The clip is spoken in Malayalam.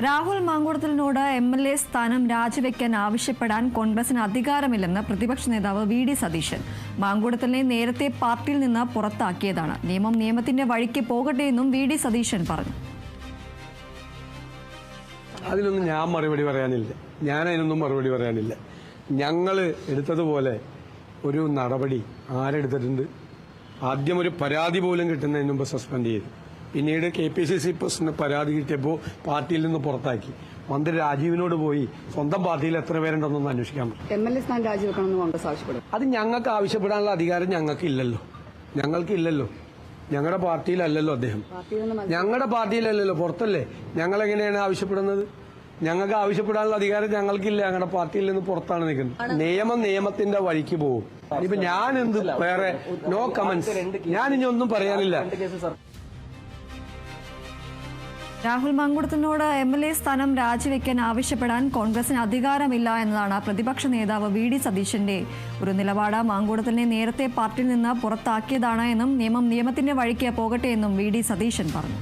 രാഹുൽ മാങ്കൂട്ടത്തിലിനോട് എംഎൽഎ സ്ഥാനം രാജിവെക്കാൻ ആവശ്യപ്പെടാൻ കോൺഗ്രസിന് അധികാരമില്ലെന്ന് പ്രതിപക്ഷ നേതാവ് വി.ഡി. സതീശൻ. മാങ്കൂട്ടത്തിലിനെ നേരത്തെ പാർട്ടിയിൽ നിന്ന് പുറത്താക്കിയതാണ്. നിയമം നിയമത്തിന്റെ വഴിക്ക് പോകട്ടെയെന്നും വി.ഡി. സതീശൻ പറഞ്ഞു. അതിനൊന്നും ഞാൻ മറുപടി പറയാനില്ല. അതിനൊന്നും മറുപടി പറയാനില്ല. ഞങ്ങൾ എടുത്തതുപോലെ ഒരു നടപടി ആരെടുത്തിട്ടുണ്ട്? ആദ്യം ഒരു പരാതി പോലും കിട്ടുന്നതിന് മുമ്പ് സസ്പെൻഡ് ചെയ്തു. പിന്നീട് KPCC പ്രസിഡന്റ് പരാതി കിട്ടിയപ്പോൾ പാർട്ടിയിൽ നിന്ന് പുറത്താക്കി. മന്ത്രി രാജീവിനോട് പോയി സ്വന്തം പാർട്ടിയിൽ എത്ര പേരുണ്ടെന്നൊന്ന് അന്വേഷിക്കാൻ പറ്റും. MLA സ്ഥാനം രാജിവെക്കണമെന്ന് കോൺഗ്രസ് ആവശ്യപ്പെടും. അത് ഞങ്ങൾക്ക് ആവശ്യപ്പെടാനുള്ള അധികാരം ഞങ്ങൾക്കില്ലല്ലോ. ഞങ്ങളുടെ പാർട്ടിയിലല്ലല്ലോ അദ്ദേഹം. ഞങ്ങളുടെ പാർട്ടിയിലല്ലല്ലോ, പുറത്തല്ലേ. ഞങ്ങളെങ്ങനെയാണ് ആവശ്യപ്പെടുന്നത്? ഞങ്ങൾക്ക് ആവശ്യപ്പെടാനുള്ള അധികാരം ഞങ്ങൾക്കില്ല. ഞങ്ങളുടെ പാർട്ടിയിൽ നിന്ന് പുറത്താണ് നിൽക്കുന്നത്. നിയമത്തിന്റെ വഴിക്ക് പോകും. ഇനിയിപ്പോ ഞാൻ എന്ത് വേറെ നോ കമന്റ്സ്. ഞാനിനി ഒന്നും പറയാനില്ല. രാഹുൽ മാങ്കൂട്ടത്തിനോട് എംഎൽഎ സ്ഥാനം രാജിവെക്കാൻ ആവശ്യപ്പെടാൻ കോൺഗ്രസിന് അധികാരമില്ല എന്നതാണ് പ്രതിപക്ഷ നേതാവ് വി.ഡി. സതീശന്റെ ഒരു നിലപാട്. മാങ്കൂട്ടത്തിലിനെ നേരത്തെ പാർട്ടിയിൽ നിന്ന് പുറത്താക്കിയതാണ് എന്നും നിയമം നിയമത്തിന്റെ വഴിക്ക് പോകട്ടെ എന്നും വി.ഡി. സതീശൻ പറഞ്ഞു.